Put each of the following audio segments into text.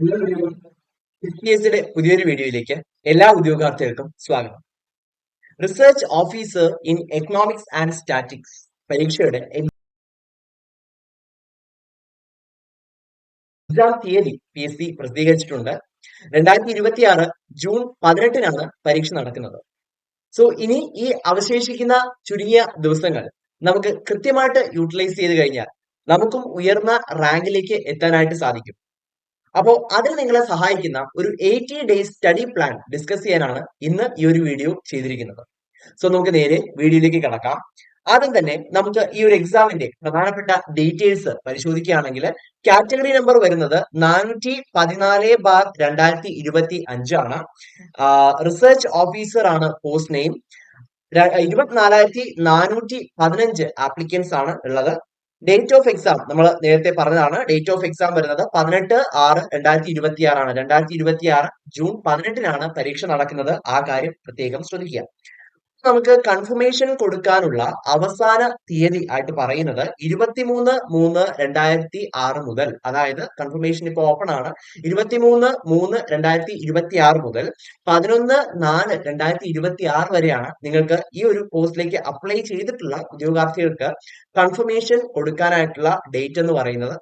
CPSയുടെ പുതിയൊരു വീഡിയോയിലേക്ക് എല്ലാ ഉദ്യോഗാർത്ഥികൾക്കും സ്വാഗതം. Research officer in economics and statics പരീക്ഷയുടെ എക്സാം തീയതി PSC പ്രസിദ്ധീകരിച്ചിട്ടുണ്ട്. 2026 ജൂൺ 18-നാണ് പരീക്ഷ നടക്കുന്നത്. സോ ഇനി ഈ അവശേഷിക്കുന്ന ചുരുങ്ങിയ ദിവസങ്ങൾ നമുക്ക് കൃത്യമായിട്ട് യൂട്ടിലൈസ് ചെയ്ത് കഴിഞ്ഞാൽ നമുക്കും ഉയർന്ന റാങ്കിലേക്ക് എത്താനായിട്ട് സാധിക്കും. അപ്പോൾ അതിന് നിങ്ങളെ സഹായിക്കുന്ന ഒരു 80 ഡേയ്സ് സ്റ്റഡി പ്ലാൻ ഡിസ്കസ് ചെയ്യാനാണ് ഇന്ന് ഈ ഒരു വീഡിയോ ചെയ്തിരിക്കുന്നത്. സോ നമുക്ക് നേരെ വീഡിയോയിലേക്ക് കടക്കാം. ആദ്യം തന്നെ നമുക്ക് ഈ ഒരു എക്സാമിന്റെ പ്രധാനപ്പെട്ട ഡീറ്റെയിൽസ് പരിശോധിക്കുകയാണെങ്കിൽ കാറ്റഗറി നമ്പർ വരുന്നത് 414/2025 ആണ്. റിസർച്ച് ഓഫീസർ ആണ് പോസ്റ്റ് നെയിം. 24,415 ആപ്ലിക്കൻസ് ആണ് ഉള്ളത്. ഡേറ്റ് ഓഫ് എക്സാം നമ്മൾ നേരത്തെ പറഞ്ഞതാണ്. ഡേറ്റ് ഓഫ് എക്സാം വരുന്നത് 18/6/2026 ആണ്. 2026 ജൂൺ 18-നാണ് പരീക്ഷ നടക്കുന്നത്. ആ കാര്യം പ്രത്യേകം ശ്രദ്ധിക്കുക. നമുക്ക് കൺഫർമേഷൻ കൊടുക്കാനുള്ള അവസാന തീയതി ആയിട്ട് പറയുന്നത് 23/3/2026 മുതൽ, അതായത് കൺഫർമേഷൻ ഇപ്പോൾ ഓപ്പൺ ആണ്. 23/3/2026 മുതൽ 11/4/2026 വരെയാണ് നിങ്ങൾക്ക് ഈ ഒരു പോസ്റ്റിലേക്ക് അപ്ലൈ ചെയ്തിട്ടുള്ള ഉദ്യോഗാർത്ഥികൾക്ക് കൺഫർമേഷൻ കൊടുക്കാനായിട്ടുള്ള ഡേറ്റ് എന്ന് പറയുന്നത്.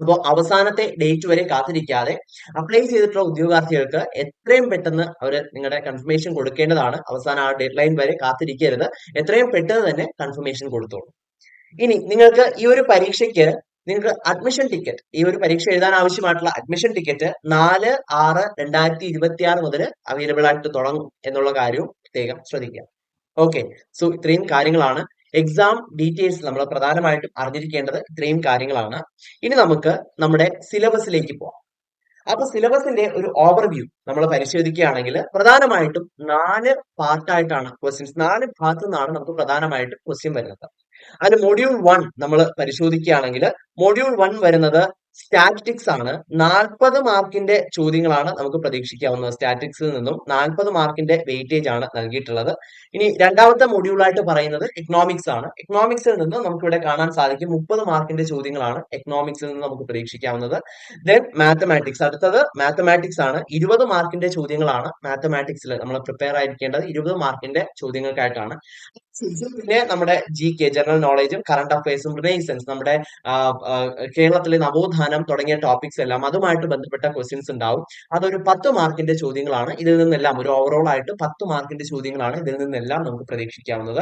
അപ്പോൾ അവസാനത്തെ ഡേറ്റ് വരെ കാത്തിരിക്കാതെ അപ്ലൈ ചെയ്തിട്ടുള്ള ഉദ്യോഗാർത്ഥികൾക്ക് എത്രയും പെട്ടെന്ന് അവർ നിങ്ങളുടെ കൺഫർമേഷൻ കൊടുക്കേണ്ടതാണ്. അവസാനം ആ ഡെഡ് ലൈൻ വരെ കാത്തിരിക്കരുത്. എത്രയും പെട്ടെന്ന് തന്നെ കൺഫർമേഷൻ കൊടുത്തോളൂ. ഇനി നിങ്ങൾക്ക് ഈ ഒരു പരീക്ഷയ്ക്ക് നിങ്ങൾക്ക് അഡ്മിഷൻ ടിക്കറ്റ്, ഈ ഒരു പരീക്ഷ എഴുതാൻ ആവശ്യമായിട്ടുള്ള അഡ്മിഷൻ ടിക്കറ്റ് 4/6/2026 മുതൽ അവൈലബിൾ ആയിട്ട് തുടങ്ങും എന്നുള്ള കാര്യവും പ്രത്യേകം ശ്രദ്ധിക്കുക. ഓക്കെ, സോ ഇത്രയും കാര്യങ്ങളാണ് എക്സാം ഡീറ്റെയിൽസ് നമ്മൾ പ്രധാനമായിട്ടും അറിഞ്ഞിരിക്കേണ്ടത്. ഇത്രയും കാര്യങ്ങളാണ്. ഇനി നമുക്ക് നമ്മുടെ സിലബസിലേക്ക് പോവാം. അപ്പൊ സിലബസിന്റെ ഒരു ഓവർവ്യൂ നമ്മൾ പരിശോധിക്കുകയാണെങ്കിൽ പ്രധാനമായിട്ടും 4 പാർട്ടായിട്ടാണ് ക്വസ്റ്റ്യൻസ്. 4 ഭാഗത്തു നിന്നാണ് നമുക്ക് പ്രധാനമായിട്ടും ക്വസ്റ്റ്യൻ വരുന്നത്. അതിന് മൊഡ്യൂൾ 1 നമ്മൾ പരിശോധിക്കുകയാണെങ്കിൽ മൊഡ്യൂൾ 1 വരുന്നത് സ്റ്റാറ്റിസ്റ്റിക്സ് ആണ്. 40 മാർക്കിന്റെ ചോദ്യങ്ങളാണ് നമുക്ക് പ്രതീക്ഷിക്കാവുന്നത്. സ്റ്റാറ്റിസ്റ്റിക്സിൽ നിന്നും 40 മാർക്കിന്റെ വെയിറ്റേജ് ആണ് നൽകിയിട്ടുള്ളത്. ഇനി രണ്ടാമത്തെ മൊഡ്യൂളായിട്ട് പറയുന്നത് എക്കണോമിക്സ് ആണ്. എക്കണോമിക്സിൽ നിന്ന് നമുക്ക് ഇവിടെ കാണാൻ സാധിക്കും 30 മാർക്കിന്റെ ചോദ്യങ്ങളാണ് എക്കണോമിക്സിൽ നിന്ന് നമുക്ക് പ്രതീക്ഷിക്കാവുന്നത്. ദെൻ മാത്തമാറ്റിക്സ്, അടുത്തത് മാത്തമാറ്റിക്സ് ആണ്. 20 മാർക്കിന്റെ ചോദ്യങ്ങളാണ് മാത്തമാറ്റിക്സിൽ നമ്മൾ പ്രിപ്പയർ ആയിരിക്കേണ്ടത്. 20 മാർക്കിന്റെ ചോദ്യങ്ങൾക്കായിട്ടാണ്. പിന്നെ നമ്മുടെ GK, ജനറൽ നോളേജും കറണ്ട് അഫയേഴ്സും റിനൈസൻസ്, നമ്മുടെ കേരളത്തിലെ നവോത്ഥാനം തുടങ്ങിയ ടോപ്പിക്സ് എല്ലാം അതുമായിട്ട് ബന്ധപ്പെട്ട ക്വസ്റ്റ്യൻസ് ഉണ്ടാവും. അതൊരു 10 മാർക്കിന്റെ ചോദ്യങ്ങളാണ്. ഇതിൽ നിന്നെല്ലാം ഒരു ഓവറോൾ ആയിട്ട് 10 മാർക്കിന്റെ ചോദ്യങ്ങളാണ് ഇതിൽ നിന്നെല്ലാം നമുക്ക് പ്രതീക്ഷിക്കാവുന്നത്.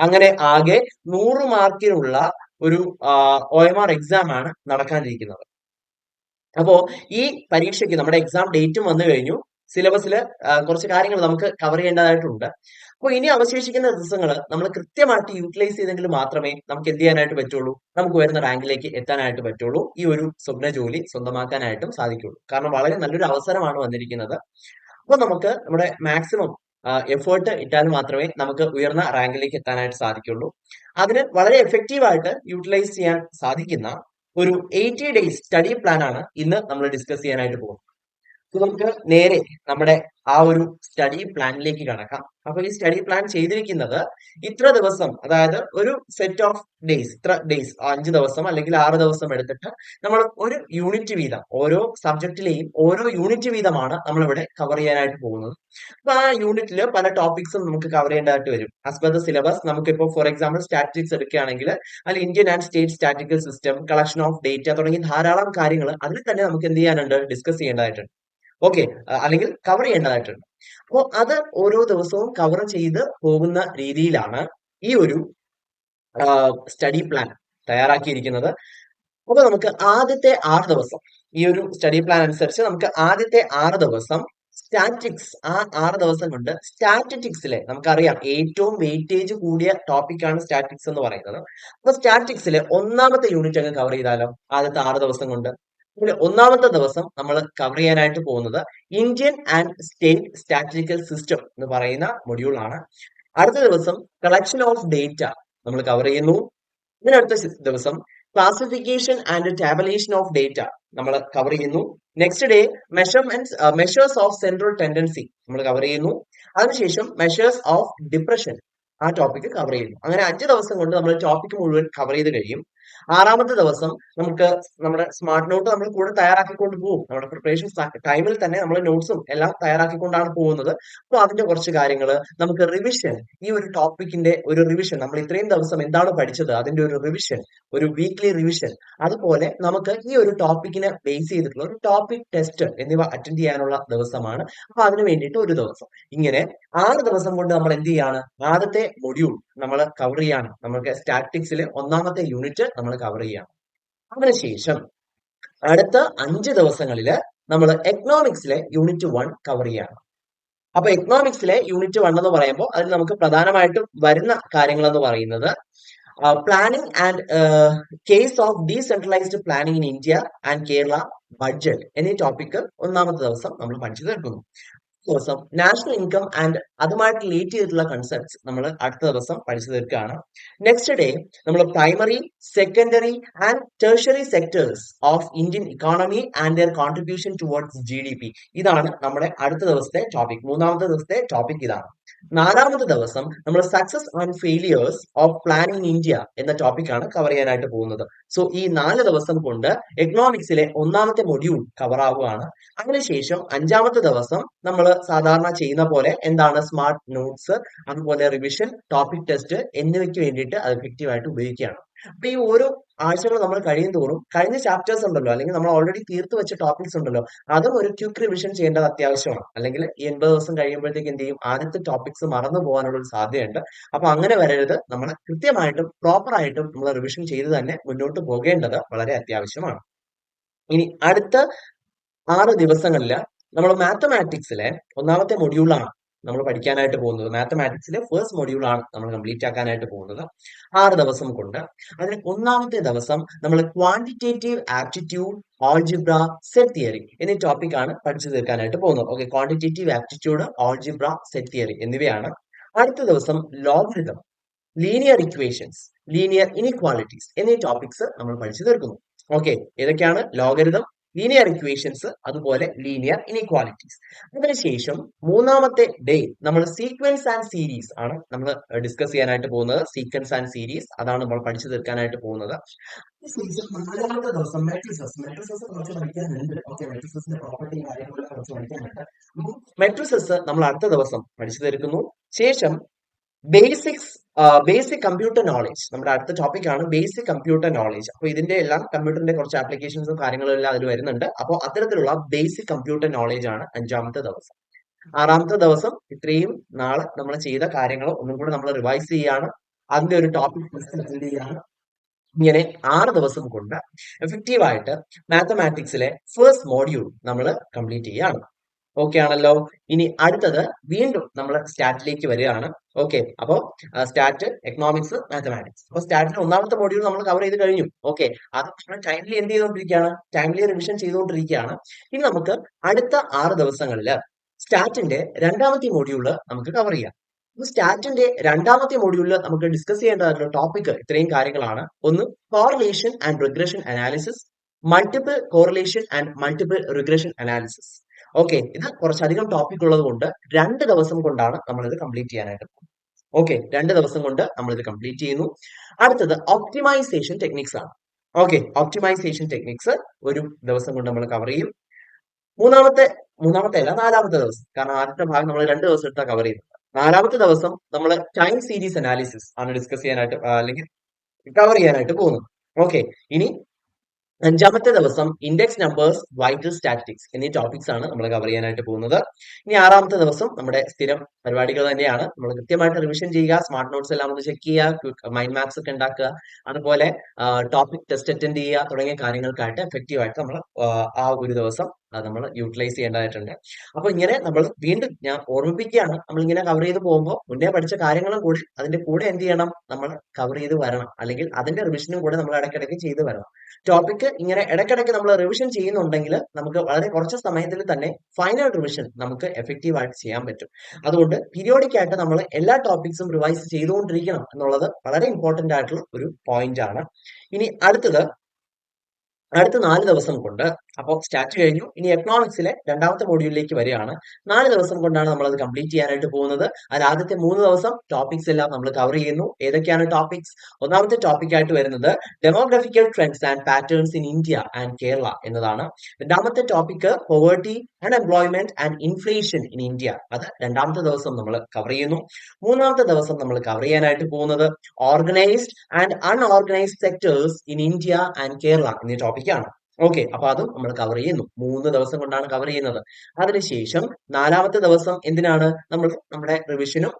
അങ്ങനെ ആകെ 100 മാർക്കിനുള്ള ഒരു OMR എക്സാം ആണ് നടക്കാനിരിക്കുന്നത്. അപ്പോ ഈ പരീക്ഷയ്ക്ക് നമ്മുടെ എക്സാം ഡേറ്റും വന്നു കഴിഞ്ഞു. സിലബസിൽ കുറച്ച് കാര്യങ്ങൾ നമുക്ക് കവർ ചെയ്യേണ്ടതായിട്ടുണ്ട്. അപ്പോൾ ഇനി അവശേഷിക്കുന്ന ദിവസങ്ങൾ നമ്മൾ കൃത്യമായിട്ട് യൂട്ടിലൈസ് ചെയ്തെങ്കിൽ മാത്രമേ നമുക്ക് എന്ത് ചെയ്യാനായിട്ട് പറ്റുള്ളൂ, നമുക്ക് വരുന്ന റാങ്കിലേക്ക് എത്താനായിട്ട് പറ്റുള്ളൂ. ഈ ഒരു സ്വപ്ന ജോലി സ്വന്തമാക്കാനായിട്ടും സാധിക്കുള്ളൂ. കാരണം വളരെ നല്ലൊരു അവസരമാണ് വന്നിരിക്കുന്നത്. അപ്പോൾ നമുക്ക് നമ്മുടെ മാക്സിമം എഫേർട്ട് ഇട്ടാൽ മാത്രമേ നമുക്ക് ഉയർന്ന റാങ്കിലേക്ക് എത്താനായിട്ട് സാധിക്കുള്ളൂ. അതിന് വളരെ എഫക്റ്റീവായിട്ട് യൂട്ടിലൈസ് ചെയ്യാൻ സാധിക്കുന്ന ഒരു 80 ഡേയ്സ് സ്റ്റഡി പ്ലാൻ ആണ് ഇന്ന് നമ്മൾ ഡിസ്കസ് ചെയ്യാനായിട്ട് പോകുന്നത്. നമുക്ക് നേരെ നമ്മുടെ ആ ഒരു സ്റ്റഡി പ്ലാനിലേക്ക് കടക്കാം. അപ്പൊ ഈ സ്റ്റഡി പ്ലാൻ ചെയ്തിരിക്കുന്നത് ഇത്ര ദിവസം, അതായത് ഒരു സെറ്റ് ഓഫ് ഡേയ്സ്, ഇത്ര ഡേയ്സ്, 5 ദിവസം അല്ലെങ്കിൽ 6 ദിവസം എടുത്തിട്ട് നമ്മൾ ഒരു യൂണിറ്റ് വീതം, ഓരോ സബ്ജക്റ്റിലെയും ഓരോ യൂണിറ്റ് വീതമാണ് നമ്മളിവിടെ കവർ ചെയ്യാനായിട്ട് പോകുന്നത്. അപ്പൊ ആ യൂണിറ്റിൽ പല ടോപ്പിക്സും നമുക്ക് കവർ ചെയ്യേണ്ടതായിട്ട് വരും. ആസ് പെർ ദ സിലബസ് നമുക്കിപ്പോൾ ഫോർ എക്സാമ്പിൾ സ്റ്റാറ്റിസ്റ്റിക്സ് എടുക്കുകയാണെങ്കിൽ അതിൽ Indian and state statical system, collection of data തുടങ്ങി ധാരാളം കാര്യങ്ങൾ അതിൽ തന്നെ നമുക്ക് എന്ത് ചെയ്യാനുണ്ട്, ഡിസ്കസ് ചെയ്യേണ്ടതായിട്ടുണ്ട്. ഓക്കെ, അല്ലെങ്കിൽ കവർ ചെയ്യേണ്ടതായിട്ടുണ്ട്. അപ്പോൾ അത് ഓരോ ദിവസവും കവർ ചെയ്ത് പോകുന്ന രീതിയിലാണ് ഈ ഒരു സ്റ്റഡി പ്ലാൻ തയ്യാറാക്കിയിരിക്കുന്നത്. അപ്പൊ നമുക്ക് ആദ്യത്തെ 6 ദിവസം, ഈ ഒരു സ്റ്റഡി പ്ലാൻ അനുസരിച്ച് നമുക്ക് ആദ്യത്തെ 6 ദിവസം സ്റ്റാറ്റിക്സ്, ആ 6 ദിവസം കൊണ്ട് സ്റ്റാറ്റിസ്റ്റിക്സിലെ നമുക്കറിയാം ഏറ്റവും വെയിറ്റേജ് കൂടിയ ടോപ്പിക്കാണ് സ്റ്റാറ്റിക്സ് എന്ന് പറയുന്നത്. അപ്പൊ സ്റ്റാറ്റിക്സിലെ ഒന്നാമത്തെ യൂണിറ്റ് അങ്ങ് കവർ ചെയ്താലോ ആദ്യത്തെ 6 ദിവസം കൊണ്ട്. ഒന്നാമത്തെ ദിവസം നമ്മൾ കവർ ചെയ്യാനായിട്ട് പോകുന്നത് Indian and state statistical system എന്ന് പറയുന്ന മൊഡ്യൂൾ ആണ്. അടുത്ത ദിവസം കളക്ഷൻ ഓഫ് ഡേറ്റ നമ്മൾ കവർ ചെയ്യുന്നു. ഇതിനടുത്ത ദിവസം classification and tabulation of data നമ്മൾ കവർ ചെയ്യുന്നു. Next day measures of central tendency നമ്മൾ കവർ ചെയ്യുന്നു. അതിനുശേഷം മെഷേഴ്സ് ഓഫ് ഡിപ്രഷൻ, ആ ടോപ്പിക് കവർ ചെയ്യുന്നു. അങ്ങനെ 5 ദിവസം കൊണ്ട് നമ്മൾ ടോപ്പിക് മുഴുവൻ കവർ ചെയ്ത് കഴിയും. ആറാമത്തെ ദിവസം നമുക്ക് നമ്മുടെ സ്മാർട്ട് നോട്ട് നമ്മൾ കൂടെ തയ്യാറാക്കിക്കൊണ്ട് പോകും. നമ്മുടെ പ്രിപ്പറേഷൻ ടൈമിൽ തന്നെ നമ്മൾ നോട്ട്സും എല്ലാം തയ്യാറാക്കിക്കൊണ്ടാണ് പോകുന്നത്. അപ്പൊ അതിന്റെ കുറച്ച് കാര്യങ്ങൾ നമുക്ക് റിവിഷൻ, ഈ ഒരു ടോപ്പിക്കിന്റെ ഒരു റിവിഷൻ, നമ്മൾ ഇത്രയും ദിവസം എന്താണ് പഠിച്ചത് അതിന്റെ ഒരു റിവിഷൻ, ഒരു വീക്ക്ലി റിവിഷൻ, അതുപോലെ നമുക്ക് ഈ ഒരു ടോപ്പിക്കിനെ ബേസ് ചെയ്തിട്ടുള്ള ഒരു ടോപ്പിക് ടെസ്റ്റ് എന്നിവ അറ്റൻഡ് ചെയ്യാനുള്ള ദിവസമാണ്. അപ്പൊ അതിന് വേണ്ടിയിട്ട് ഒരു ദിവസം. ഇങ്ങനെ 6 ദിവസം കൊണ്ട് നമ്മൾ എന്ത് ചെയ്യാണ്, ആദ്യത്തെ മൊഡ്യൂൾ നമ്മൾ കവർ ചെയ്യാണ്. നമുക്ക് സ്റ്റാറ്റിക്സിലെ ഒന്നാമത്തെ യൂണിറ്റ് നമ്മൾ കവർ ചെയ്യാണ്. അതിനുശേഷം അടുത്ത 5 ദിവസങ്ങളില് നമ്മൾ എക്കണോമിക്സിലെ യൂണിറ്റ് 1 കവർ ചെയ്യാണ്. അപ്പൊ എക്കണോമിക്സിലെ യൂണിറ്റ് 1 എന്ന് പറയുമ്പോൾ അതിൽ നമുക്ക് പ്രധാനമായിട്ടും വരുന്ന കാര്യങ്ങൾ എന്ന് പറയുന്നത് planning and case of decentralised planning in India and Kerala budget എന്നീ ടോപ്പിക് ഒന്നാമത്തെ ദിവസം നമ്മൾ പഠിച്ചു തീർക്കുന്നു. ദിവസം നാഷണൽ ഇൻകം ആൻഡ് അതുമായിട്ട് റിലേറ്റ് ചെയ്തിട്ടുള്ള കൺസെപ്റ്റ്സ് നമ്മൾ അടുത്ത ദിവസം പഠിച്ചു തീർക്കുകയാണ്. നെക്സ്റ്റ് ഡേ നമ്മൾ primary, secondary and tertiary sectors of Indian economy and their contribution towards GDP, ഇതാണ് നമ്മുടെ അടുത്ത ദിവസത്തെ ടോപ്പിക്. മൂന്നാമത്തെ ദിവസത്തെ ടോപ്പിക് ഇതാണ്. നാലാമത്തെ ദിവസം നമ്മൾ success and failures of planning India എന്ന ടോപ്പിക്കാണ് കവർ ചെയ്യാനായിട്ട് പോകുന്നത്. സോ ഈ 4 ദിവസം കൊണ്ട് എക്കണോമിക്സിലെ ഒന്നാമത്തെ മൊഡ്യൂൾ കവർ ആവുകയാണ്. അതിനുശേഷം 5-ാമത്തെ ദിവസം നമ്മൾ സാധാരണ ചെയ്യുന്ന പോലെ എന്താണ് സ്മാർട്ട് നോട്ട്സ്, അതുപോലെ റിവിഷൻ, ടോപ്പിക് ടെസ്റ്റ് എന്നിവയ്ക്ക് വേണ്ടിയിട്ട് അത് എഫക്റ്റീവ് ആയിട്ട് ഉപയോഗിക്കുകയാണ്. അപ്പൊ ഈ ഓരോ ആഴ്ചകൾ നമ്മൾ കഴിയും തോറും കഴിഞ്ഞ ചാപ്റ്റേഴ്സ് ഉണ്ടല്ലോ, അല്ലെങ്കിൽ നമ്മൾ ഓൾറെഡി തീർത്ത് വെച്ച ടോപ്പിക്സ് ഉണ്ടല്ലോ, അതും ഒരു ക്വിക്ക് റിവിഷൻ ചെയ്യേണ്ടത് അത്യാവശ്യമാണ്. അല്ലെങ്കിൽ ഈ 80 ദിവസം കഴിയുമ്പോഴത്തേക്ക് എന്ത് ചെയ്യും, ആദ്യത്തെ ടോപ്പിക്സ് മറന്നു പോകാനുള്ള ഒരു സാധ്യതയുണ്ട്. അപ്പൊ അങ്ങനെ വരരുത്. നമ്മൾ കൃത്യമായിട്ടും പ്രോപ്പർ ആയിട്ടും നമ്മൾ റിവിഷൻ ചെയ്ത് തന്നെ മുന്നോട്ട് പോകേണ്ടത് വളരെ അത്യാവശ്യമാണ്. ഇനി അടുത്ത 6 ദിവസങ്ങളിൽ നമ്മൾ മാത്തമാറ്റിക്സിലെ ഒന്നാമത്തെ മൊഡ്യൂളാണ് നമ്മൾ പഠിക്കാനായിട്ട് പോകുന്നത്. മാത്തമാറ്റിക്സിലെ ഫസ്റ്റ് മൊഡ്യൂളാണ് നമ്മൾ കംപ്ലീറ്റ് ആക്കാനായിട്ട് പോകുന്നത് 6 ദിവസം കൊണ്ട്. അതിൽ ഒന്നാമത്തെ ദിവസം നമ്മൾ quantitative aptitude, algebra, set theory എന്നീ ടോപ്പിക്കാണ് പഠിച്ചു തീർക്കാനായിട്ട് പോകുന്നത്. Okay, quantitative aptitude, algebra, set theory എന്നിവയാണ്. അടുത്ത ദിവസം logarithm, linear equations, linear inequalities എന്നീ ടോപ്പിക്സ് നമ്മൾ പഠിച്ചു തീർക്കുന്നു. ഓക്കെ, ഏതൊക്കെയാണ്? ലോഗരിതം, ലീനിയർ ഇക്വേഷൻസ്, അതുപോലെ ലീനിയർ ഇനിക്വാളിറ്റീസ്. അതിനുശേഷം മൂന്നാമത്തെ ഡേ നമ്മൾ സീക്വൻസ് ആൻഡ് സീരീസ് ആണ് നമ്മൾ ഡിസ്കസ് ചെയ്യാനായിട്ട് പോകുന്നത്. സീക്വൻസ് ആൻഡ് സീരീസ് അതാണ് നമ്മൾ പഠിച്ചു തീർക്കാനായിട്ട് പോകുന്നത്. നാലാമത്തെ ദിവസം മെട്രിസസ് കുറച്ച് പഠിക്കാനുണ്ട്. ഓക്കെ, മെട്രിസസിന്റെ പ്രോപ്പർട്ടി കാര്യങ്ങളൊക്കെ കുറച്ച് പഠിക്കാനുണ്ട്. മെട്രിസസ് നമ്മൾ അടുത്ത ദിവസം പഠിച്ചു തീർക്കുന്നു. ശേഷം ബേസിക് കമ്പ്യൂട്ടർ നോളേജ് നമ്മുടെ അടുത്ത ടോപ്പിക് ആണ്. Basic computer knowledge. അപ്പൊ ഇതിന്റെ എല്ലാം കമ്പ്യൂട്ടറിന്റെ കുറച്ച് ആപ്ലിക്കേഷൻസും കാര്യങ്ങളും എല്ലാം അതിൽ വരുന്നുണ്ട്. അപ്പോൾ അത്തരത്തിലുള്ള ബേസിക് കമ്പ്യൂട്ടർ നോളേജ് ആണ് 5-ാമത്തെ ദിവസം. 6-ാമത്തെ ദിവസം ഇത്രയും നാളെ നമ്മൾ ചെയ്ത കാര്യങ്ങൾ ഒന്നും കൂടെ നമ്മൾ റിവൈസ് ചെയ്യാണ്. അതിന്റെ ഒരു ടോപ്പിക് അറ്റൻഡ് ചെയ്യാണ്. ഇങ്ങനെ 6 ദിവസം കൊണ്ട് എഫക്റ്റീവായിട്ട് മാത്തമാറ്റിക്സിലെ ഫസ്റ്റ് മോഡ്യൂൾ നമ്മൾ കംപ്ലീറ്റ് ചെയ്യാണ്. ഓക്കെ ആണല്ലോ. ഇനി അടുത്തത് വീണ്ടും നമ്മൾ സ്റ്റാറ്റിലേക്ക് വരികയാണ്. ഓക്കെ, അപ്പോൾ സ്റ്റാറ്റ്, എക്കണോമിക്സ്, മാത്തമാറ്റിക്സ്. അപ്പൊ സ്റ്റാറ്റിന്റെ ഒന്നാമത്തെ മൊഡ്യൂൾ നമ്മൾ കവർ ചെയ്ത് കഴിഞ്ഞു. ഓക്കെ, അത് ടൈംലി എന്ത് ചെയ്തുകൊണ്ടിരിക്കുകയാണ്, ടൈംലി റിവിഷൻ ചെയ്തുകൊണ്ടിരിക്കുകയാണ്. ഇനി നമുക്ക് അടുത്ത 6 ദിവസങ്ങളിൽ സ്റ്റാറ്റിന്റെ 2-ാമത്തെ മൊഡ്യൂള് നമുക്ക് കവർ ചെയ്യാം. സ്റ്റാറ്റിന്റെ 2-ാമത്തെ മൊഡ്യൂളിൽ നമുക്ക് ഡിസ്കസ് ചെയ്യേണ്ടതായിട്ടുള്ള ടോപ്പിക് ഇത്രയും കാര്യങ്ങളാണ്. ഒന്ന്, correlation and regression analysis, multiple correlation and multiple regression analysis. Okay, ഇത് കുറച്ചധികം ടോപ്പിക് ഉള്ളത് കൊണ്ട് 2 ദിവസം കൊണ്ടാണ് നമ്മൾ ഇത് കംപ്ലീറ്റ് ചെയ്യാനായിട്ട് പോകുന്നത്. ഓക്കെ, 2 ദിവസം കൊണ്ട് നമ്മൾ ഇത് കംപ്ലീറ്റ് ചെയ്യുന്നു. അടുത്തത് ഒപ്റ്റിമൈസേഷൻ ടെക്നിക്സ് ആണ്. ഓക്കെ, ഒപ്റ്റിമൈസേഷൻ ടെക്നിക്സ് ഒരു ദിവസം കൊണ്ട് നമ്മൾ കവർ ചെയ്യും. മൂന്നാമത്തെ അല്ല, 4-ാമത്തെ ദിവസം, കാരണം ആദ്യത്തെ ഭാഗം നമ്മൾ 2 ദിവസം എടുത്താൽ കവർ ചെയ്യുന്നത്. 4-ാമത്തെ ദിവസം നമ്മൾ ടൈം സീരീസ് അനാലിസിസ് ആണ് ഡിസ്കസ് ചെയ്യാനായിട്ട് അല്ലെങ്കിൽ കവർ ചെയ്യാനായിട്ട് പോകുന്നത്. ഓക്കെ, ഇനി 5-ാമത്തെ ദിവസം ഇൻഡെക്സ് നമ്പേഴ്സ്, വൈറ്റൽ സ്റ്റാറ്റിസ്റ്റിക്സ് എന്നീ ടോപ്പിക്സ് ആണ് നമ്മൾ കവർ ചെയ്യാനായിട്ട് പോകുന്നത്. ഇനി 6-ാമത്തെ ദിവസം നമ്മുടെ സ്ഥിരം പരിപാടികൾ തന്നെയാണ്. നമ്മൾ കൃത്യമായിട്ട് റിവിഷൻ ചെയ്യുക, സ്മാർട്ട് നോട്ട്സ് എല്ലാം ഒന്ന് ചെക്ക് ചെയ്യുക, മൈൻഡ് മാപ്സ് ഒക്കെ ഉണ്ടാക്കുക, അതുപോലെ ടോപ്പിക് ടെസ്റ്റ് അറ്റൻഡ് ചെയ്യുക തുടങ്ങിയ കാര്യങ്ങൾക്കായിട്ട് എഫക്റ്റീവ് ആയിട്ട് നമ്മൾ ആ ഒരു ദിവസം നമ്മൾ യൂട്ടിലൈസ് ചെയ്യേണ്ടതായിട്ടുണ്ട്. അപ്പൊ ഇങ്ങനെ നമ്മൾ വീണ്ടും ഞാൻ ഓർമ്മിപ്പിക്കുകയാണ്, നമ്മൾ ഇങ്ങനെ കവർ ചെയ്ത് പോകുമ്പോൾ മുന്നേ പഠിച്ച കാര്യങ്ങളും കൂടി അതിന്റെ കൂടെ എന്ത് ചെയ്യണം, നമ്മൾ കവർ ചെയ്ത് വരണം. അല്ലെങ്കിൽ അതിന്റെ റിവിഷനും കൂടെ നമ്മൾ ഇടയ്ക്കിടയ്ക്ക് ചെയ്ത് വരണം. ടോപ്പിക് ഇങ്ങനെ ഇടയ്ക്കിടയ്ക്ക് നമ്മൾ റിവിഷൻ ചെയ്യുന്നുണ്ടെങ്കിൽ നമുക്ക് വളരെ കുറച്ച് സമയത്തിൽ തന്നെ ഫൈനൽ റിവിഷൻ നമുക്ക് എഫക്റ്റീവ് ആയിട്ട് ചെയ്യാൻ പറ്റും. അതുകൊണ്ട് പീരിയോഡിക് ആയിട്ട് നമ്മൾ എല്ലാ ടോപ്പിക്സും റിവൈസ് ചെയ്തുകൊണ്ടിരിക്കണം എന്നുള്ളത് വളരെ ഇമ്പോർട്ടന്റ് ആയിട്ടുള്ള ഒരു പോയിന്റ് ആണ്. ഇനി അടുത്ത 4 ദിവസം കൊണ്ട് അപ്പോൾ സ്റ്റാറ്റ് കഴിഞ്ഞു. ഇനി എക്കണോമിക്സിലെ രണ്ടാമത്തെ മോഡ്യൂളിലേക്ക് വരികയാണ്. 4 ദിവസം കൊണ്ടാണ് നമ്മൾ അത് കംപ്ലീറ്റ് ചെയ്യാനായിട്ട് പോകുന്നത്. അതിൽ ആദ്യത്തെ 3 ദിവസം ടോപ്പിക്സ് എല്ലാം നമ്മൾ കവർ ചെയ്യുന്നു. ഏതൊക്കെയാണ് ടോപ്പിക്സ്? ഒന്നാമത്തെ ടോപ്പിക് ആയിട്ട് വരുന്നത് demographical trends and patterns in India and Kerala എന്നതാണ്. രണ്ടാമത്തെ topic poverty, unemployment and inflation in India. അത് രണ്ടാമത്തെ ദിവസം നമ്മൾ കവർ ചെയ്യുന്നു. മൂന്നാമത്തെ ദിവസം നമ്മൾ കവർ ചെയ്യാനായിട്ട് പോകുന്നത് organised and unorganised sectors in India and Kerala എന്നീ ടോപ്പിക്കാണ്. ഓക്കെ, അപ്പൊ അതും നമ്മൾ കവർ ചെയ്യുന്നു. 3 ദിവസം കൊണ്ടാണ് കവർ ചെയ്യുന്നത്. അതിനുശേഷം 4ാമത്തെ ദിവസം എന്തിനാണ്? നമ്മൾ നമ്മുടെ റിവിഷനും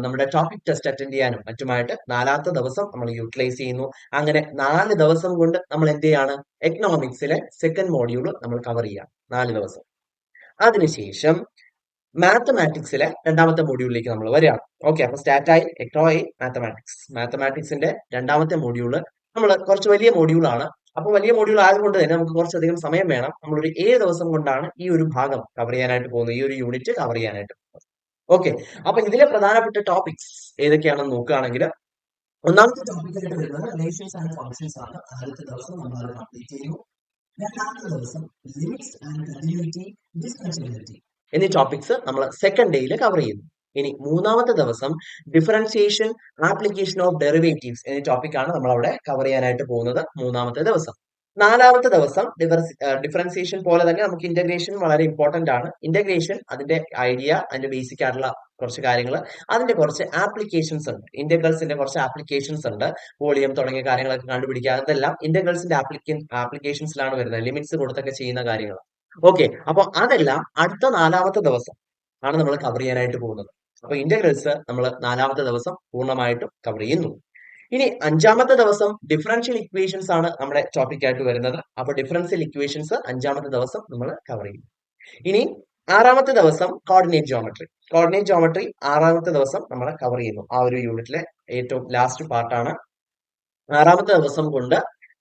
നമ്മുടെ ടോപ്പിക് ടെസ്റ്റ് അറ്റൻഡ് ചെയ്യാനും മറ്റുമായിട്ട് 4ാമത്തെ ദിവസം നമ്മൾ യൂട്ടിലൈസ് ചെയ്യുന്നു. അങ്ങനെ 4 ദിവസം കൊണ്ട് നമ്മൾ എന്ത് ചെയ്യാണ്? എക്കണോമിക്സിലെ സെക്കൻഡ് മോഡ്യൂൾ നമ്മൾ കവർ ചെയ്യാം 4 ദിവസം. അതിനുശേഷം മാത്തമാറ്റിക്സിലെ രണ്ടാമത്തെ മോഡ്യൂളിലേക്ക് നമ്മൾ വരികയാണ്. ഓക്കെ, അപ്പൊ സ്റ്റാറ്റായി, എക്കണോയി, മാത്തമാറ്റിക്സിന്റെ രണ്ടാമത്തെ മോഡ്യൂള് നമ്മൾ കുറച്ച് വലിയ മോഡ്യൂളാണ്. അപ്പൊ വലിയ മോഡ്യൂൾ ആയതുകൊണ്ട് തന്നെ നമുക്ക് കുറച്ചധികം സമയം വേണം. നമ്മളൊരു 7 ദിവസം കൊണ്ടാണ് ഈ ഒരു ഭാഗം കവർ ചെയ്യാനായിട്ട് പോകുന്നത്, ഈ ഒരു യൂണിറ്റ് കവർ ചെയ്യാനായിട്ട് പോകുന്നത്. ഓക്കെ, അപ്പൊ ഇതിലെ പ്രധാനപ്പെട്ട ടോപ്പിക്സ് ഏതൊക്കെയാണെന്ന് നോക്കുകയാണെങ്കിൽ ഒന്നാമത്തെ ടോപ്പിക് ആയിട്ട് വരുന്നത് റിലേഷൻസ് ആൻഡ് ഫങ്ഷൻസ് ആണ്. ആദ്യത്തെ ദിവസം നമ്മൾ അത് കംപ്ലീറ്റ് ചെയ്യുന്നു. രണ്ടാമത്തെ ദിവസം ലിമിറ്റ്സ് ആൻഡ് കണ്ടിന്യൂറ്റി, ഡിസ്കണ്ടിന്യൂറ്റി എന്നീ ടോപ്പിക്സ് നമ്മൾ സെക്കൻഡ് ഡേയിൽ കവർ ചെയ്യുന്നു. ഇനി മൂന്നാമത്തെ ദിവസം ഡിഫറൻസിയേഷൻ, ആപ്ലിക്കേഷൻ ഓഫ് ഡെറിവേറ്റീവ്സ് എന്നീ ടോപ്പിക്കാണ് നമ്മൾ അവിടെ കവർ ചെയ്യാനായിട്ട് പോകുന്നത് മൂന്നാമത്തെ ദിവസം. 4ാമത്തെ ദിവസം ഡിഫറൻസിയേഷൻ പോലെ തന്നെ നമുക്ക് ഇന്റഗ്രേഷൻ വളരെ ഇമ്പോർട്ടന്റ് ആണ്. ഇന്റഗ്രേഷൻ, അതിന്റെ ഐഡിയ, അതിന്റെ ബേസിക് ആയിട്ടുള്ള കുറച്ച് കാര്യങ്ങൾ, അതിന്റെ കുറച്ച് ആപ്ലിക്കേഷൻസ് ഉണ്ട്. ഇന്റഗ്രൽസിന്റെ കുറച്ച് ആപ്ലിക്കേഷൻസ് ഉണ്ട്. വോളിയം തുടങ്ങിയ കാര്യങ്ങളൊക്കെ കണ്ടുപിടിക്കുക, അതെല്ലാം ഇന്റഗ്രൽസിന്റെ ആപ്ലിക്കേഷൻസിലാണ് വരുന്നത്. ലിമിറ്റ്സ് കൊടുത്തൊക്കെ ചെയ്യുന്ന കാര്യങ്ങൾ. ഓക്കെ, അപ്പൊ അതെല്ലാം അടുത്ത 4ാമത്തെ ദിവസം ആണ് നമ്മൾ കവർ ചെയ്യാനായിട്ട് പോകുന്നത്. അപ്പൊ ഇന്റഗ്രൽസ് നമ്മൾ 4ാമത്തെ ദിവസം പൂർണ്ണമായിട്ടും കവർ ചെയ്യുന്നു. ഇനി 5ാമത്തെ ദിവസം ഡിഫറൻഷ്യൽ ഇക്വേഷൻസ് ആണ് നമ്മുടെ ടോപ്പിക് ആയിട്ട് വരുന്നത്. അപ്പൊ ഡിഫറൻഷ്യൽ ഇക്വേഷൻസ് 5ാമത്തെ ദിവസം നമ്മൾ കവർ ചെയ്യും. ഇനി 6ാമത്തെ ദിവസം കോർഡിനേറ്റ് ജോമെട്രി. കോർഡിനേറ്റ് ജോമെട്രി 6ാമത്തെ ദിവസം നമ്മൾ കവർ ചെയ്യുന്നു. ആ ഒരു യൂണിറ്റിലെ ഏറ്റവും ലാസ്റ്റ് പാർട്ടാണ്. 6ാമത്തെ ദിവസം കൊണ്ട്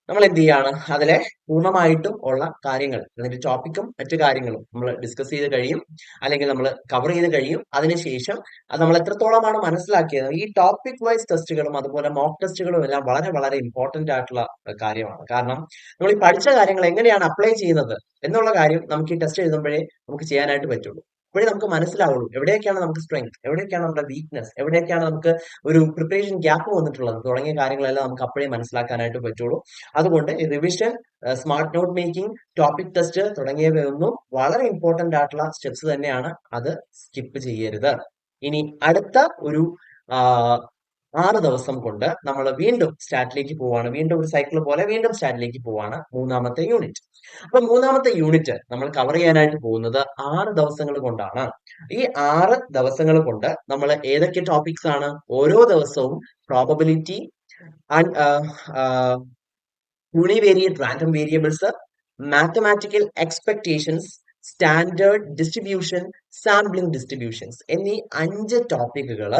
നമ്മൾ എന്ത് ചെയ്യാണ്? അതിലെ പൂർണ്ണമായിട്ടും ഉള്ള കാര്യങ്ങൾ, അതിന്റെ ടോപ്പിക്കും മറ്റു കാര്യങ്ങളും നമ്മൾ ഡിസ്കസ് ചെയ്ത് കഴിയും, അല്ലെങ്കിൽ നമ്മൾ കവർ ചെയ്ത് കഴിയും. അതിനുശേഷം അത് നമ്മൾ എത്രത്തോളമാണ് മനസ്സിലാക്കിയത്, ഈ ടോപ്പിക് വൈസ് ടെസ്റ്റുകളും അതുപോലെ മോക്ക് ടെസ്റ്റുകളും എല്ലാം വളരെ വളരെ ഇമ്പോർട്ടന്റ് ആയിട്ടുള്ള കാര്യമാണ്. കാരണം നമ്മൾ ഈ പഠിച്ച കാര്യങ്ങൾ എങ്ങനെയാണ് അപ്ലൈ ചെയ്യുന്നത് എന്നുള്ള കാര്യം നമുക്ക് ഈ ടെസ്റ്റ് എഴുതുമ്പോഴേ നമുക്ക് ചെയ്യാനായിട്ട് പറ്റുള്ളൂ. അപ്പോഴേ നമുക്ക് മനസ്സിലാവുള്ളൂ എവിടെയൊക്കെയാണ് നമുക്ക് സ്ട്രെങ്ത്, എവിടെയൊക്കെയാണ് നമ്മുടെ വീക്ക്നെസ്, എവിടെയൊക്കെയാണ് നമുക്ക് ഒരു പ്രിപ്പറേഷൻ ഗ്യാപ്പ് വന്നിട്ടുള്ളത് തുടങ്ങിയ കാര്യങ്ങളെല്ലാം നമുക്ക് അപ്പോഴേ മനസ്സിലാക്കാനായിട്ട് പറ്റുള്ളൂ. അതുകൊണ്ട് revision, smart note making, topic test തുടങ്ങിയവയൊന്നും വളരെ ഇമ്പോർട്ടന്റ് ആയിട്ടുള്ള സ്റ്റെപ്സ് തന്നെയാണ്. അത് സ്കിപ്പ് ചെയ്യരുത്. ഇനി അടുത്ത ഒരു 6 ദിവസം കൊണ്ട് നമ്മൾ വീണ്ടും സ്റ്റാറ്റിലേക്ക് പോവാണ്. വീണ്ടും ഒരു സൈക്കിൾ പോലെ വീണ്ടും സ്റ്റാറ്റിലേക്ക് പോവാണ്, 3ാമത്തെ യൂണിറ്റ്. അപ്പൊ 3ാമത്തെ യൂണിറ്റ് നമ്മൾ കവർ ചെയ്യാനായിട്ട് പോകുന്നത് 6 ദിവസങ്ങൾ കൊണ്ടാണ്. ഈ 6 ദിവസങ്ങൾ കൊണ്ട് നമ്മൾ ഏതൊക്കെ ടോപ്പിക്സ് ആണ്? ഓരോ ദിവസവും probability, univariate random variables, mathematical expectations, standard distribution, sampling distributions എന്നീ 5 ടോപ്പിക്കുകൾ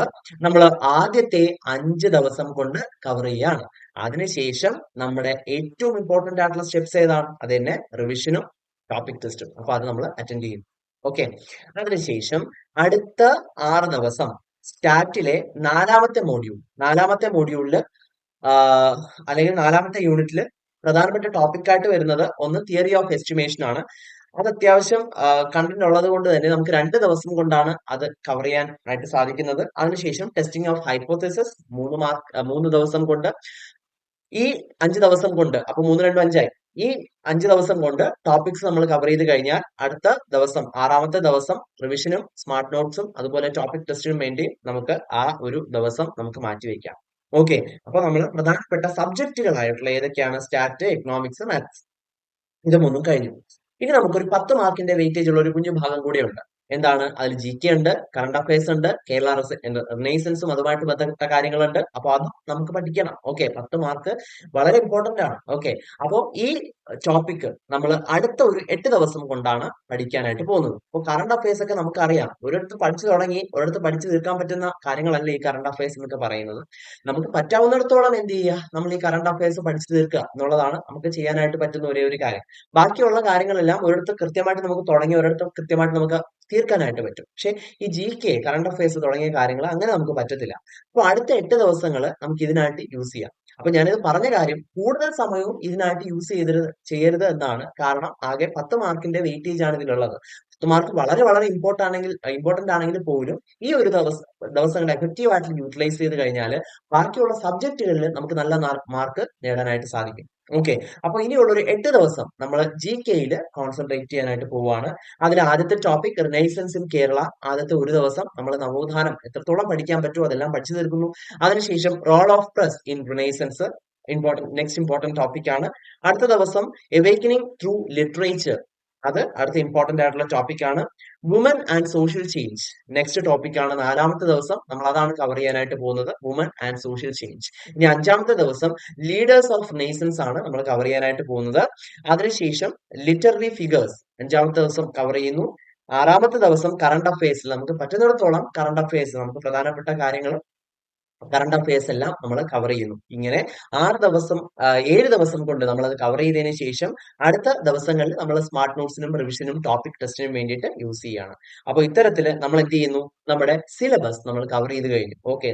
നമ്മൾ ആദ്യത്തെ 5 ദിവസം കൊണ്ട് കവർ ചെയ്യാണ്. അതിനുശേഷം നമ്മുടെ ഏറ്റവും ഇമ്പോർട്ടന്റ് ആയിട്ടുള്ള സ്റ്റെപ്സ് ഏതാണ്? അത് തന്നെ റിവിഷനും ടോപ്പിക് ടെസ്റ്റും. അപ്പൊ അത് നമ്മൾ അറ്റൻഡ് ചെയ്യും. ഓക്കെ, അതിനുശേഷം അടുത്ത 6 ദിവസം സ്റ്റാറ്റിലെ 4ാമത്തെ മോഡ്യൂളിൽ അല്ലെങ്കിൽ 4ാമത്തെ യൂണിറ്റിൽ പ്രധാനപ്പെട്ട ടോപ്പിക് ആയിട്ട് വരുന്നത് ഒന്ന് തിയറി ഓഫ് എസ്റ്റിമേഷൻ ആണ്. അത് അത്യാവശ്യം കണ്ടന്റ് ഉള്ളത് കൊണ്ട് തന്നെ നമുക്ക് 2 ദിവസം കൊണ്ടാണ് അത് കവർ ചെയ്യാൻ ആയിട്ട് സാധിക്കുന്നത്. അതിനുശേഷം ടെസ്റ്റിംഗ് ഓഫ് ഹൈപ്പോതെസിസ് 3 ദിവസം കൊണ്ട്. ഈ 5 ദിവസം കൊണ്ട്, അപ്പൊ 3 2 5 ആയി. ഈ 5 ദിവസം കൊണ്ട് ടോപ്പിക്സ് നമ്മൾ കവർ ചെയ്ത് കഴിഞ്ഞാൽ അടുത്ത ദിവസം 6ാമത്തെ ദിവസം റിവിഷനും സ്മാർട്ട് നോട്ട്സും അതുപോലെ ടോപ്പിക് ടെസ്റ്റിനും വേണ്ടി നമുക്ക് ആ ഒരു ദിവസം നമുക്ക് മാറ്റിവെക്കാം. ഓക്കെ, അപ്പൊ നമ്മൾ പ്രധാനപ്പെട്ട സബ്ജക്റ്റുകളായിട്ടുള്ള ഏതൊക്കെയാണ്? സ്റ്റാറ്റ്, എക്കണോമിക്സ്, മാത്സ്, ഇത് 3ഉം കഴിഞ്ഞു. ഇനി നമുക്കൊരു 10 മാർക്കിന്റെ വെയിറ്റേജ് ഉള്ള ഒരു കുഞ്ഞു ഭാഗം കൂടിയുണ്ട്. എന്താണ്? അതിൽ GK ഉണ്ട്, കറണ്ട് അഫയേഴ്സ് ഉണ്ട്, കേരള റിനൈസൻസും അതുമായിട്ട് ബന്ധപ്പെട്ട കാര്യങ്ങളുണ്ട്. അപ്പൊ അതും നമുക്ക് പഠിക്കണം. ഓക്കെ, 10 മാർക്ക് വളരെ ഇമ്പോർട്ടന്റ് ആണ്. ഓക്കെ, അപ്പോ ഈ ടോപ്പിക് നമ്മൾ അടുത്ത ഒരു 8 ദിവസം കൊണ്ടാണ് പഠിക്കാനായിട്ട് പോകുന്നത്. അപ്പോൾ കറണ്ട് അഫയേഴ്സ് ഒക്കെ നമുക്കറിയാം. ഒരിടത്ത് പഠിച്ചു തുടങ്ങി ഒരിടത്ത് പഠിച്ചു തീർക്കാൻ പറ്റുന്ന കാര്യങ്ങളല്ല ഈ കറണ്ട് അഫയേഴ്സ് എന്നൊക്കെ പറയുന്നത്. നമുക്ക് പറ്റാവുന്നിടത്തോളം എന്ത് ചെയ്യുക? നമ്മൾ ഈ കറണ്ട് അഫയേഴ്സ് പഠിച്ചു തീർക്കുക എന്നുള്ളതാണ് നമുക്ക് ചെയ്യാനായിട്ട് പറ്റുന്ന ഒരേ ഒരു കാര്യം. ബാക്കിയുള്ള കാര്യങ്ങളെല്ലാം ഒരിടത്ത് കൃത്യമായിട്ട് നമുക്ക് തുടങ്ങി ഒരിടത്ത് കൃത്യമായിട്ട് നമുക്ക് തീർക്കാനായിട്ട് പറ്റും. പക്ഷെ ഈ GK, കറണ്ട് അഫയേഴ്സ് തുടങ്ങിയ കാര്യങ്ങൾ അങ്ങനെ നമുക്ക് പറ്റത്തില്ല. അപ്പൊ അടുത്ത 8 ദിവസങ്ങൾ നമുക്ക് ഇതിനായിട്ട് യൂസ് ചെയ്യാം. അപ്പൊ ഞാനിത് പറഞ്ഞ കാര്യം കൂടുതൽ സമയവും ഇതിനായിട്ട് യൂസ് ചെയ്യരുത് എന്നാണ്. കാരണം ആകെ 10 മാർക്കിന്റെ വെയിറ്റേജ് ആണ് ഇതിലുള്ളത്. 10 മാർക്ക് വളരെ വളരെ ഇമ്പോർട്ടന്റ് ആണെങ്കിൽ പോലും ഈ ഒരു ദിവസങ്ങൾ എഫക്റ്റീവ് ആയിട്ട് യൂട്ടിലൈസ് ചെയ്ത് കഴിഞ്ഞാൽ ബാക്കിയുള്ള സബ്ജക്റ്റുകളിൽ നമുക്ക് നല്ല മാർക്ക് നേടാനായിട്ട് സാധിക്കും. ഓക്കെ, അപ്പൊ ഇനിയുള്ള ഒരു 8 ദിവസം നമ്മൾ GK കോൺസെൻട്രേറ്റ് ചെയ്യാനായിട്ട് പോവുകയാണ്. അതിൽ ആദ്യത്തെ ടോപ്പിക് റിനൈസൻസ് ഇൻ കേരള. ആദ്യത്തെ ഒരു ദിവസം നമ്മൾ നവോത്ഥാനം എത്രത്തോളം പഠിക്കാൻ പറ്റുമോ അതെല്ലാം പഠിച്ചു തീർക്കുന്നു. അതിനുശേഷം role of press in renaissance next important topic ആണ്. അടുത്ത ദിവസം എവേക്കനിങ് ത്രൂ ലിറ്ററേച്ചർ, അത് അടുത്ത ഇമ്പോർട്ടന്റ് ആയിട്ടുള്ള ടോപ്പിക് ആണ്. Woman and social change next topic ആണ്. 4ാമത്തെ ദിവസം നമ്മൾ അതാണ് കവർ ചെയ്യാനായിട്ട് പോകുന്നത്, വുമൻ ആൻഡ് സോഷ്യൽ ചേഞ്ച്. ഇനി 5ാമത്തെ ദിവസം ലീഡേഴ്സ് ഓഫ് നേഷൻസ് ആണ് നമ്മൾ കവർ ചെയ്യാനായിട്ട് പോകുന്നത്. അതിനുശേഷം ലിറ്റററി ഫിഗേഴ്സ് 5ാമത്തെ ദിവസം കവർ ചെയ്യുന്നു. 6ാമത്തെ ദിവസം കറണ്ട് അഫയേഴ്സിൽ നമുക്ക് പറ്റുന്നിടത്തോളം കറണ്ട് അഫയേഴ്സ്, നമുക്ക് പ്രധാനപ്പെട്ട കാര്യങ്ങൾ കറണ്ട് അഫയേഴ്സ് എല്ലാം നമ്മൾ കവർ ചെയ്യുന്നു. ഇങ്ങനെ 7 ദിവസം കൊണ്ട് നമ്മൾ അത് കവർ ചെയ്തതിനു ശേഷം അടുത്ത ദിവസങ്ങളിൽ നമ്മൾ സ്മാർട്ട് നോട്ട്സിനും റിവിഷനും ടോപ്പിക് ടെസ്റ്റിനും വേണ്ടിയിട്ട് യൂസ് ചെയ്യാണ്. അപ്പോൾ ഇത്തരത്തിൽ നമ്മൾ എന്ത് ചെയ്യുന്നു, നമ്മുടെ സിലബസ് നമ്മൾ കവർ ചെയ്ത് കഴിഞ്ഞു. ഓക്കെ,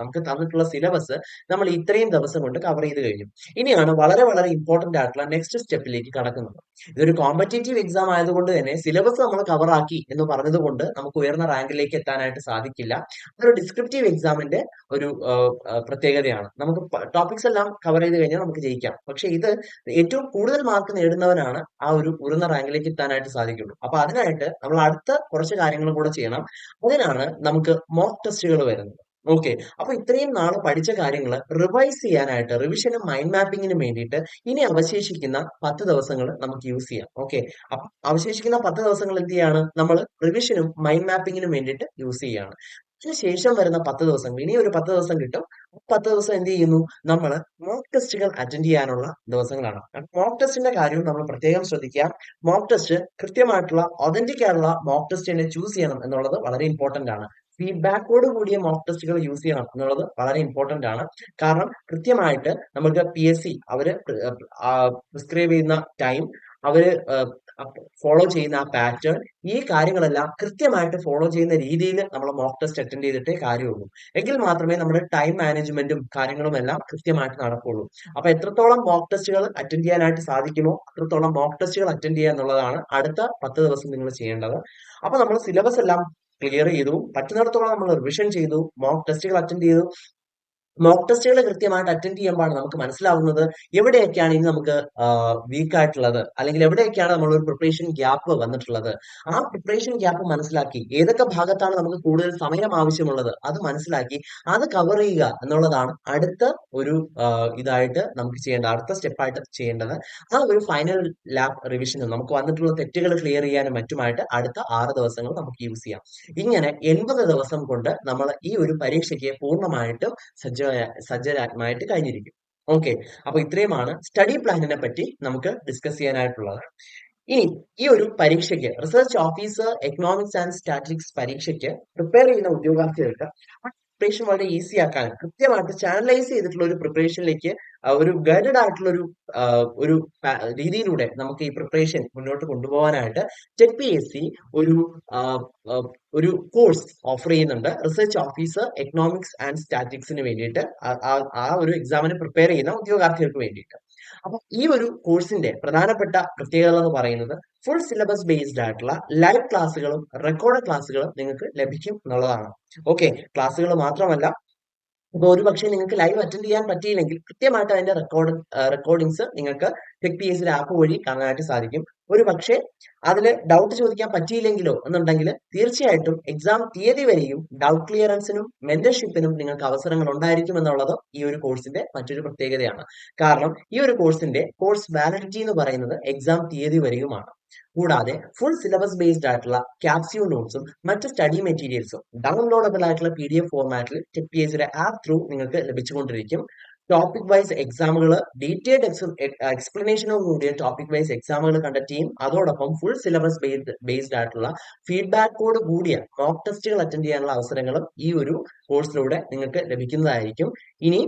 നമുക്ക് തന്നിട്ടുള്ള സിലബസ് നമ്മൾ ഇത്രയും ദിവസം കൊണ്ട് കവർ ചെയ്ത് കഴിഞ്ഞു. ഇനിയാണ് വളരെ വളരെ ഇമ്പോർട്ടന്റ് ആയിട്ടുള്ള നെക്സ്റ്റ് സ്റ്റെപ്പിലേക്ക് കടക്കുന്നത്. ഇതൊരു കോമ്പറ്റേറ്റീവ് എക്സാം ആയതുകൊണ്ട് തന്നെ സിലബസ് നമ്മൾ കവർ ആക്കി എന്ന് പറഞ്ഞതുകൊണ്ട് നമുക്ക് ഉയർന്ന റാങ്കിലേക്ക് എത്താനായിട്ട് സാധിക്കില്ല. അതൊരു ഡിസ്ക്രിപ്റ്റീവ് എക്സാമിന്റെ ഒരു പ്രത്യേകതയാണ്. നമുക്ക് ടോപ്പിക്സ് എല്ലാം കവർ ചെയ്ത് കഴിഞ്ഞാൽ നമുക്ക് ജയിക്കാം. പക്ഷെ ഇത് ഏറ്റവും കൂടുതൽ മാർക്ക് നേടുന്നവനാണ് ആ ഒരു ഉയർന്ന റാങ്കിലേക്ക് എത്താനായിട്ട് സാധിക്കുള്ളൂ. അപ്പൊ അതിനായിട്ട് നമ്മൾ അടുത്ത കുറച്ച് കാര്യങ്ങളും കൂടെ ചെയ്യണം. അതിനാണ് നമുക്ക് മോക്ക് ടെസ്റ്റുകൾ വരുന്നത്. ഓക്കെ, അപ്പൊ ഇത്രയും നാൾ പഠിച്ച കാര്യങ്ങൾ റിവൈസ് ചെയ്യാനായിട്ട്, റിവിഷനും മൈൻഡ് മാപ്പിങ്ങിനും വേണ്ടിയിട്ട് ഇനി അവശേഷിക്കുന്ന 10 ദിവസങ്ങൾ നമുക്ക് യൂസ് ചെയ്യാം. ഓക്കെ, അപ്പൊ അവശേഷിക്കുന്ന 10 ദിവസങ്ങൾ എന്ത് ചെയ്യാണ്, നമ്മൾ റിവിഷനും മൈൻഡ് മാപ്പിങ്ങിനും വേണ്ടിയിട്ട് യൂസ് ചെയ്യാണ്. ശേഷം വരുന്ന 10 ദിവസങ്ങൾ, ഇനി ഒരു 10 ദിവസം കിട്ടും. 10 ദിവസം എന്ത് ചെയ്യുന്നു, നമ്മൾ മോക്ക് ടെസ്റ്റുകൾ അറ്റൻഡ് ചെയ്യാനുള്ള ദിവസങ്ങളാണ്. മോക്ക് ടെസ്റ്റിന്റെ കാര്യവും നമ്മൾ പ്രത്യേകം ശ്രദ്ധിക്കാം. മോക്ക് ടെസ്റ്റ് കൃത്യമായിട്ടുള്ള ഒതന്റിക് ആയിട്ടുള്ള മോക്ക് ടെസ്റ്റ് തന്നെ ചൂസ് ചെയ്യണം എന്നുള്ളത് വളരെ ഇമ്പോർട്ടന്റ് ആണ്. ഫീഡ്ബാക്കോട് കൂടിയ മോക്ക് ടെസ്റ്റുകൾ യൂസ് ചെയ്യണം എന്നുള്ളത് വളരെ ഇമ്പോർട്ടന്റ് ആണ്. കാരണം കൃത്യമായിട്ട് നമുക്ക് PSC അവര് പ്രിസ്ക്രൈബ് ചെയ്യുന്ന ടൈം, അവര് ഫോളോ ചെയ്യുന്ന ആ പാറ്റേൺ, ഈ കാര്യങ്ങളെല്ലാം കൃത്യമായിട്ട് ഫോളോ ചെയ്യുന്ന രീതിയിൽ നമ്മൾ മോക്ക് ടെസ്റ്റ് അറ്റൻഡ് ചെയ്തിട്ടേ കാര്യമുള്ളൂ. എങ്കിൽ മാത്രമേ നമ്മുടെ ടൈം മാനേജ്മെന്റും കാര്യങ്ങളും എല്ലാം കൃത്യമായിട്ട് നടക്കുള്ളൂ. അപ്പൊ എത്രത്തോളം മോക്ക് ടെസ്റ്റുകൾ അറ്റൻഡ് ചെയ്യാനായിട്ട് സാധിക്കുമോ അത്രത്തോളം മോക്ക് ടെസ്റ്റുകൾ അറ്റൻഡ് ചെയ്യുക എന്നുള്ളതാണ് അടുത്ത 10 ദിവസം നിങ്ങൾ ചെയ്യേണ്ടത്. അപ്പൊ നമ്മൾ സിലബസ് എല്ലാം ക്ലിയർ ചെയ്തു, പറ്റുന്നിടത്തോളം നമ്മൾ റിവിഷൻ ചെയ്തു, മോക്ക് ടെസ്റ്റുകൾ അറ്റൻഡ് ചെയ്തു. മോക്ക് ടെസ്റ്റുകൾ കൃത്യമായിട്ട് അറ്റൻഡ് ചെയ്യുമ്പോഴാണ് നമുക്ക് മനസ്സിലാവുന്നത് എവിടെയൊക്കെയാണ് ഇനി നമുക്ക് വീക്ക് ആയിട്ടുള്ളത്, അല്ലെങ്കിൽ എവിടെയൊക്കെയാണ് നമ്മൾ ഒരു പ്രിപ്പറേഷൻ ഗ്യാപ്പ് വന്നിട്ടുള്ളത്. ആ പ്രിപ്പറേഷൻ ഗ്യാപ്പ് മനസ്സിലാക്കി ഏതൊക്കെ ഭാഗത്താണ് നമുക്ക് കൂടുതൽ സമയം ആവശ്യമുള്ളത് അത് മനസ്സിലാക്കി അത് കവർ ചെയ്യുക എന്നുള്ളതാണ് അടുത്ത ഒരു ഇതായിട്ട് നമുക്ക് ചെയ്യേണ്ടത്, അടുത്ത സ്റ്റെപ്പായിട്ട് ചെയ്യേണ്ടത്. ആ ഒരു ഫൈനൽ ലാബ് റിവിഷനും നമുക്ക് വന്നിട്ടുള്ള തെറ്റുകൾ ക്ലിയർ ചെയ്യാനും മറ്റുമായിട്ട് അടുത്ത 6 ദിവസങ്ങൾ നമുക്ക് യൂസ് ചെയ്യാം. ഇങ്ങനെ 80 ദിവസം കൊണ്ട് നമ്മൾ ഈ ഒരു പരീക്ഷയ്ക്ക് പൂർണ്ണമായിട്ടും സജ്ജരായിട്ട് കഴിഞ്ഞിരിക്കും. ഓക്കെ, അപ്പൊ ഇത്രയുമാണ് സ്റ്റഡി പ്ലാനിനെ പറ്റി നമുക്ക് ഡിസ്കസ് ചെയ്യാനായിട്ടുള്ളത്. ഇനി ഈ ഒരു പരീക്ഷയ്ക്ക്, research officer economics and statistics പരീക്ഷയ്ക്ക് പ്രിപ്പയർ ചെയ്യുന്ന ഉദ്യോഗാർത്ഥികൾക്ക് പ്രിപ്പറേഷൻ വളരെ ഈസി ആക്കാൻ കൃത്യമായിട്ട് ചാനലൈസ് ചെയ്തിട്ടുള്ള ഒരു പ്രിപ്പറേഷനിലേക്ക്, ഒരു ഗൈഡഡ് ആയിട്ടുള്ള ഒരു രീതിയിലൂടെ നമുക്ക് ഈ പ്രിപ്പറേഷൻ മുന്നോട്ട് കൊണ്ടുപോകാനായിട്ട് TET ഒരു ഒരു കോഴ്സ് ഓഫർ ചെയ്യുന്നുണ്ട്. റിസർച്ച് ഓഫീസർ എക്കണോമിക്സ് ആൻഡ് സ്റ്റാറ്റിസ്റ്റിക്സിന് വേണ്ടിയിട്ട്, ആ ഒരു എക്സാമിന് പ്രിപ്പയർ ചെയ്യുന്ന ഉദ്യോഗാർത്ഥികൾക്ക് വേണ്ടിയിട്ട്. അപ്പൊ ഈ ഒരു കോഴ്സിന്റെ പ്രധാനപ്പെട്ട പ്രത്യേകത എന്ന് പറയുന്നത് ഫുൾ സിലബസ് ബേസ്ഡ് ആയിട്ടുള്ള ലൈവ് ക്ലാസ്സുകളും റെക്കോർഡ് ക്ലാസ്സുകളും നിങ്ങൾക്ക് ലഭിക്കും എന്നുള്ളതാണ്. ഓക്കെ, ക്ലാസ്സുകൾ മാത്രമല്ല, ഇപ്പൊ ഒരു പക്ഷേ നിങ്ങൾക്ക് ലൈവ് അറ്റൻഡ് ചെയ്യാൻ പറ്റിയില്ലെങ്കിൽ കൃത്യമായിട്ട് അതിന്റെ റെക്കോർഡിങ്സ് നിങ്ങൾക്ക് TET ആപ്പ് വഴി കാണാനായിട്ട് സാധിക്കും. ഒരു പക്ഷേ അതിൽ ഡൗട്ട് ചോദിക്കാൻ പറ്റിയില്ലെങ്കിലോ എന്നുണ്ടെങ്കിൽ തീർച്ചയായിട്ടും എക്സാം തീയതി വരെയും ഡൗട്ട് ക്ലിയറൻസിനും മെന്റർഷിപ്പിനും നിങ്ങൾക്ക് അവസരങ്ങൾ ഉണ്ടായിരിക്കും എന്നുള്ളത് ഈ ഒരു കോഴ്സിന്റെ മറ്റൊരു പ്രത്യേകതയാണ്. കാരണം ഈ ഒരു കോഴ്സ് വാലിഡിറ്റി എന്ന് പറയുന്നത് എക്സാം തീയതി വരെയുമാണ്. കൂടാതെ ഫുൾ സിലബസ് ബേസ്ഡ് ആയിട്ടുള്ള ക്യാപ്സ്യൂൾ നോട്ട്സും മറ്റ് സ്റ്റഡി മെറ്റീരിയൽസും ഡൗൺലോഡബിൾ ആയിട്ടുള്ള PDF ഫോർമാറ്റിൽ TET ആപ്പ് ത്രൂ നിങ്ങൾക്ക് ലഭിച്ചുകൊണ്ടിരിക്കും. ടോപ്പിക് വൈസ് എക്സാമുകൾ, ഡീറ്റെയിൽഡ് എക്സ്പ്ലനേഷനോട് കൂടിയ ടോപ്പിക് വൈസ് എക്സാമുകൾ കണ്ടക്ട് ചെയ്യും. അതോടൊപ്പം ഫുൾ സിലബസ് ബേസ്ഡ് ആയിട്ടുള്ള ഫീഡ്ബാക്കോട് കൂടിയ മോക്ക് ടെസ്റ്റുകൾ അറ്റൻഡ് ചെയ്യാനുള്ള അവസരങ്ങളും ഈ ഒരു കോഴ്സിലൂടെ നിങ്ങൾക്ക് ലഭിക്കുന്നതായിരിക്കും. ഇനി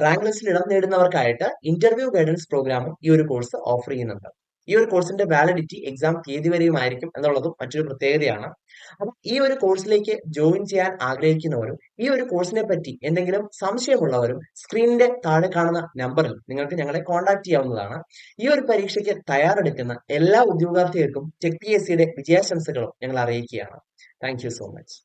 റാങ്ക് ലിസ്റ്റിൽ ഇടം നേടുന്നവർക്കായിട്ട് ഇന്റർവ്യൂ ഗൈഡൻസ് പ്രോഗ്രാമും ഈ ഒരു കോഴ്സ് ഓഫർ ചെയ്യുന്നുണ്ട്. ഈ ഒരു കോഴ്സിന്റെ വാലിഡിറ്റി എക്സാം തീയതി വരെയുമായിരിക്കും എന്നുള്ളതും മറ്റൊരു പ്രത്യേകതയാണ്. അപ്പം ഈ ഒരു കോഴ്സിലേക്ക് ജോയിൻ ചെയ്യാൻ ആഗ്രഹിക്കുന്നവരും ഈ ഒരു കോഴ്സിനെ പറ്റി എന്തെങ്കിലും സംശയമുള്ളവരും സ്ക്രീനിന്റെ താഴെ കാണുന്ന നമ്പറിൽ നിങ്ങൾക്ക് ഞങ്ങളെ കോൺടാക്ട് ചെയ്യാവുന്നതാണ്. ഈ ഒരു പരീക്ഷയ്ക്ക് തയ്യാറെടുക്കുന്ന എല്ലാ ഉദ്യോഗാർത്ഥികൾക്കും ടെക് PSC യുടെ വിജയാശംസകളും ഞങ്ങൾ അറിയിക്കുകയാണ്. Thank you so much.